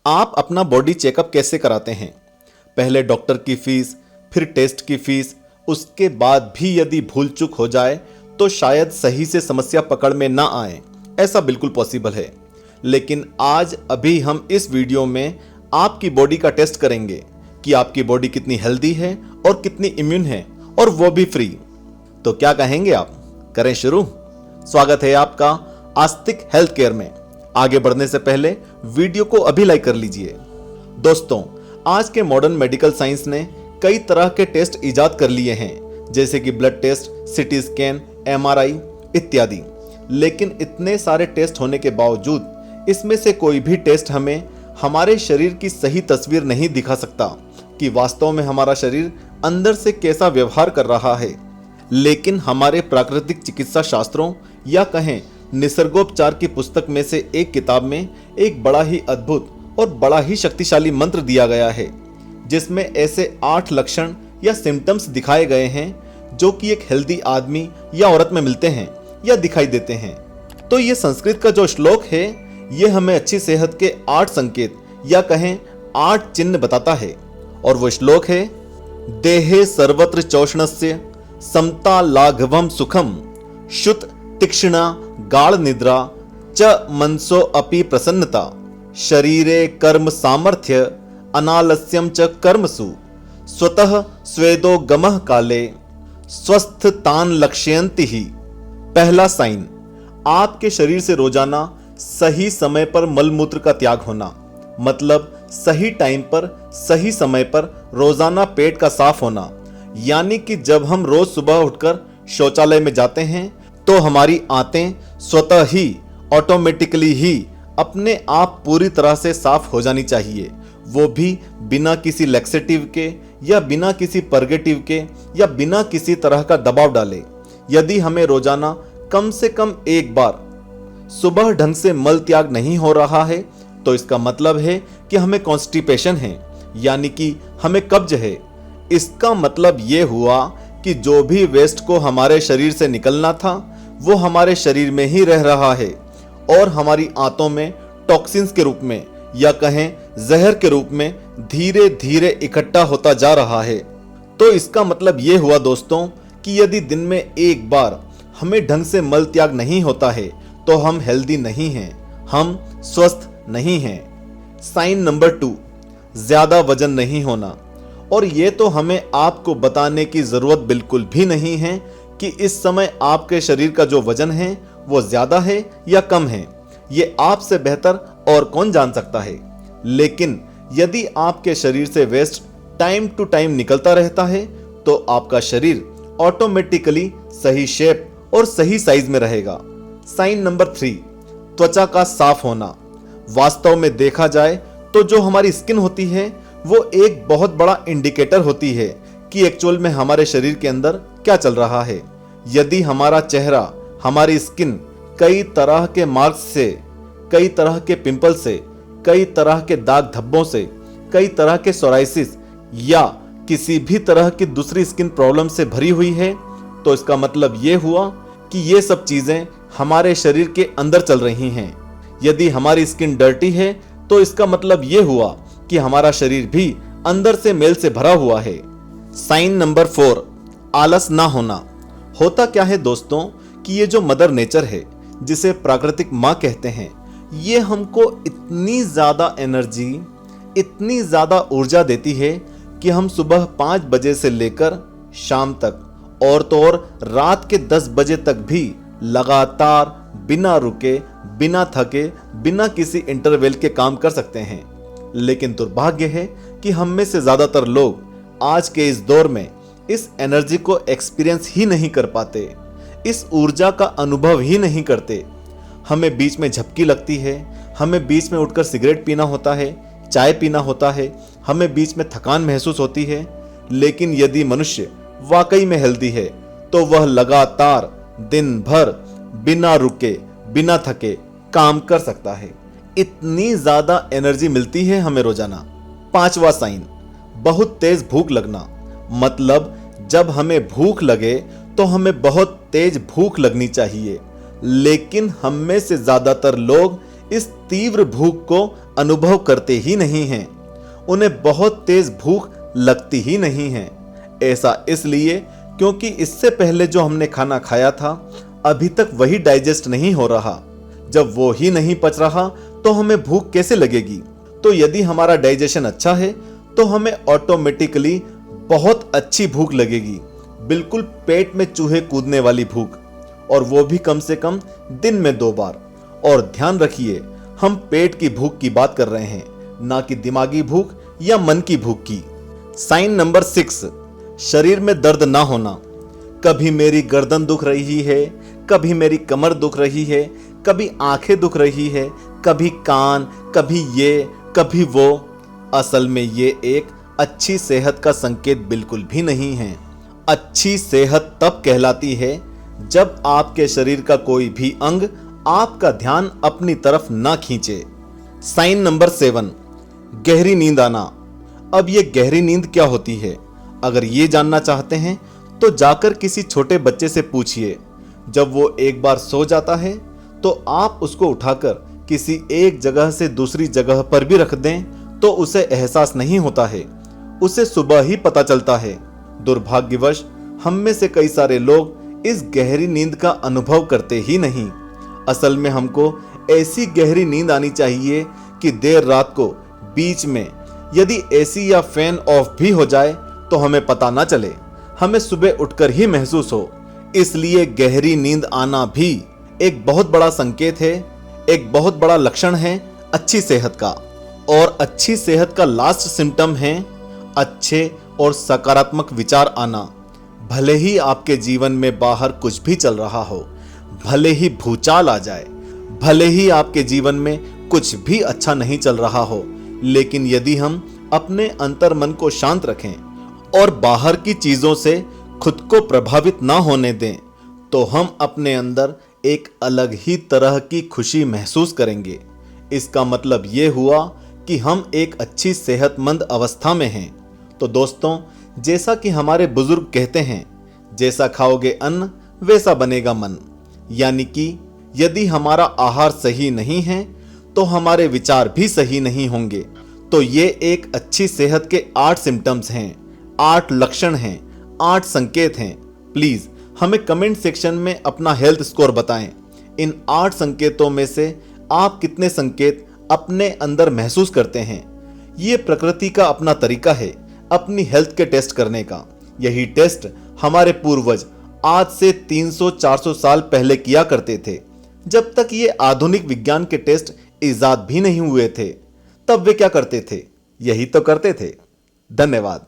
आप अपना body checkup कैसे कराते हैं? पहले डॉक्टर की फीस, फिर टेस्ट की फीस, उसके बाद भी यदि भूल चूक हो जाए तो शायद सही से समस्या पकड़ में ना आए। ऐसा बिल्कुल पॉसिबल है। लेकिन आज अभी हम इस वीडियो में आपकी बॉडी का टेस्ट करेंगे कि आपकी बॉडी कितनी हेल्दी है और कितनी इम्यून है, और वो भी फ्री। तो क्या कहेंगे आप? करें शुरू? स्वागत है आपका आस्तिक हेल्थ केयर में। आगे बढ़ने से पहले वीडियो को अभी लाइक कर लीजिए। दोस्तों, आज के मॉडर्न मेडिकल साइंस ने कई तरह के टेस्ट इजाद कर लिए हैं, जैसे कि blood test, CT scan, MRI इत्यादि। लेकिन इतने सारे टेस्ट होने के बावजूद इसमें से कोई भी टेस्ट हमें हमारे शरीर की सही तस्वीर नहीं दिखा सकता कि वास्तव में हमारा शरीर अंदर से कैसा व्यवहार कर रहा है। लेकिन हमारे प्राकृतिक चिकित्सा शास्त्रों या कहें निसर्गोपचार की पुस्तक में से एक किताब में एक बड़ा ही अद्भुत और बड़ा ही शक्तिशाली मंत्र दिया गया है, जिसमें ऐसे 8 लक्षण या सिम्टम्स दिखाए गए हैं जो कि एक हेल्दी आदमी या औरत में मिलते हैं या दिखाई देते हैं। तो ये संस्कृत का जो श्लोक है, ये हमें अच्छी सेहत के 8 संकेत या कहें 8 चिन्ह बताता है। और वो श्लोक है, देहे सर्वत्र चौष्णस्य समता लाघवम सुखम शुत तीक्ष्णा गाढ़ निद्रा च मनसो अपि प्रसन्नता शरीरे कर्म सामर्थ्य अनालस्यम च कर्मसु स्वतः स्वेदो गमः काले स्वस्थ तान लक्ष्यन्ति ही। पहला साइन, आपके शरीर से रोजाना सही समय पर मलमूत्र का त्याग होना, मतलब सही टाइम पर सही समय पर रोजाना पेट का साफ होना। यानी कि जब हम रोज सुबह उठकर शौचालय में जाते हैं तो हमारी आंतें स्वतः ही ऑटोमेटिकली ही अपने आप पूरी तरह से साफ हो जानी चाहिए, वो भी बिना किसी लैक्सेटिव के या बिना किसी पर्गेटिव के या बिना किसी तरह का दबाव डाले। यदि हमें रोजाना कम से कम एक बार सुबह ढंग से मल त्याग नहीं हो रहा है तो इसका मतलब है कि हमें कॉन्स्टिपेशन है, यानी कि हमें कब्ज है। इसका मतलब ये हुआ कि जो भी वेस्ट को हमारे शरीर से निकलना था वो हमारे शरीर में ही रह रहा है और हमारी आंतों में टॉक्सिन्स के रूप में या कहें जहर के रूप में धीरे धीरे इकट्ठा होता जा रहा है। तो इसका मतलब ये हुआ दोस्तों कि यदि दिन में एक बार हमें ढंग से मल त्याग नहीं होता है तो हम हेल्दी नहीं हैं, हम स्वस्थ नहीं हैं। साइन नंबर 2, ज्यादा वजन नहीं होना। और ये तो हमें आपको बताने की जरूरत बिल्कुल भी नहीं है कि इस समय आपके शरीर का जो वजन है वो ज्यादा है या कम है। ये आपसे बेहतर और कौन जान सकता है। लेकिन यदि आपके शरीर से वेस्ट टाइम टू टाइम निकलता रहता है तो आपका शरीर ऑटोमेटिकली सही शेप और सही साइज में रहेगा। साइन नंबर 3, त्वचा का साफ होना। वास्तव में देखा जाए तो जो हमारी स्किन होती है वो एक बहुत बड़ा इंडिकेटर होती है कि एक्चुअल में हमारे शरीर के अंदर क्या चल रहा है। यदि हमारा चेहरा, हमारी स्किन कई तरह के मार्क्स से, कई तरह के पिंपल से, कई तरह के दाग धब्बों से, कई तरह के सोराइसिस या किसी भी तरह की दूसरी स्किन प्रॉब्लम से भरी हुई है तो इसका मतलब ये हुआ कि ये सब चीजें हमारे शरीर के अंदर चल रही हैं। यदि हमारी स्किन डर्टी है तो इसका मतलब ये हुआ कि हमारा शरीर भी अंदर से मैल से भरा हुआ है। साइन नंबर 4, आलस ना होना। होता क्या है दोस्तों कि ये जो मदर नेचर है, जिसे प्राकृतिक माँ कहते हैं, ये हमको इतनी ज्यादा एनर्जी, इतनी ज्यादा ऊर्जा देती है कि हम सुबह 5 बजे से लेकर शाम तक और तो और रात के 10 बजे तक भी लगातार बिना रुके, बिना थके, बिना किसी इंटरवल के काम कर सकते हैं। लेकिन दुर्भाग्य है कि हम में से ज्यादातर लोग आज के इस दौर में इस एनर्जी को एक्सपीरियंस ही नहीं कर पाते, इस ऊर्जा का अनुभव ही नहीं करते। हमें बीच में झपकी लगती है, हमें बीच में उठकर सिगरेट पीना होता है, चाय पीना होता है, हमें बीच में थकान महसूस होती है। लेकिन यदि मनुष्य वाकई में हेल्दी है तो वह लगातार दिन भर बिना रुके, बिना थके काम कर सकता है। इतनी ज्यादा एनर्जी मिलती है हमें रोजाना। 5वां साइन, बहुत तेज भूख लगना। मतलब जब हमें भूख लगे तो हमें बहुत तेज भूख लगनी चाहिए, लेकिन हम में से ज्यादातर लोग इस तीव्र भूख को अनुभव करते ही नहीं हैं। उन्हें बहुत तेज भूख लगती ही नहीं है। ऐसा इसलिए क्योंकि इससे पहले जो हमने खाना खाया था अभी तक वही डाइजेस्ट नहीं हो रहा। जब वो ही नहीं पच रहा तो हमें भूख कैसे लगेगी? तो यदि हमारा डाइजेशन अच्छा है तो हमें ऑटोमेटिकली बहुत अच्छी भूख लगेगी, बिल्कुल पेट में चूहे कूदने वाली भूख, और वो भी कम से कम दिन में 2 बार। और ध्यान रखिए, हम पेट की भूख की बात कर रहे हैं, ना कि दिमागी भूख या मन की भूख की। साइन नंबर 6, शरीर में दर्द ना होना। कभी मेरी गर्दन दुख रही है, कभी मेरी कमर दुख रही है, कभी आंखें दुख रही है, कभी कान, कभी ये, कभी वो। असल में ये एक अच्छी सेहत का संकेत बिल्कुल भी नहीं है। अच्छी सेहत तब कहलाती है जब आपके शरीर का कोई भी अंग आपका ध्यान अपनी तरफ ना खींचे। साइन नंबर 7, गहरी नींद आना। अब ये गहरी नींद क्या होती है? अगर ये जानना चाहते हैं तो जाकर किसी छोटे बच्चे से पूछिए। जब वो एक बार सो जाता है तो आप उसको उठाकर किसी एक जगह से दूसरी जगह पर भी रख दें तो उसे एहसास नहीं होता है, उसे सुबह ही पता चलता है। दुर्भाग्यवश हम में से कई सारे लोग इस गहरी नींद का अनुभव करते ही नहीं। असल में हमको ऐसी गहरी नींद आनी चाहिए कि देर रात को बीच में यदि एसी या फैन ऑफ भी हो जाए तो हमें पता ना चले, हमें सुबह उठकर ही महसूस हो। इसलिए गहरी नींद आना भी एक बहुत बड़ा संकेत है, एक बहुत बड़ा लक्षण है अच्छी सेहत का। और अच्छी सेहत का लास्ट सिम्टम है अच्छे और सकारात्मक विचार आना। भले ही आपके जीवन में बाहर कुछ भी चल रहा हो, भले ही भूचाल आ जाए, भले ही आपके जीवन में कुछ भी अच्छा नहीं चल रहा हो, लेकिन यदि हम अपने अंतर मन को शांत रखें और बाहर की चीजों से खुद को प्रभावित ना होने दें तो हम अपने अंदर एक अलग ही तरह की खुशी महसूस करेंगे। इसका मतलब ये हुआ कि हम एक अच्छी सेहतमंद अवस्था में हैं। तो दोस्तों, जैसा कि हमारे बुजुर्ग कहते हैं, जैसा खाओगे अन्न वैसा बनेगा मन। यानी कि यदि हमारा आहार सही नहीं है तो हमारे विचार भी सही नहीं होंगे। तो ये एक अच्छी सेहत के 8 सिम्टम्स हैं, 8 लक्षण हैं, 8 संकेत हैं। प्लीज हमें कमेंट सेक्शन में अपना हेल्थ स्कोर बताएं। इन 8 संकेतों में से आप कितने संकेत अपने अंदर महसूस करते हैं? ये प्रकृति का अपना तरीका है अपनी हेल्थ के टेस्ट करने का। यही टेस्ट हमारे पूर्वज आज से 300-400 साल पहले किया करते थे, जब तक ये आधुनिक विज्ञान के टेस्ट इजाद भी नहीं हुए थे। तब वे क्या करते थे? यही तो करते थे। धन्यवाद।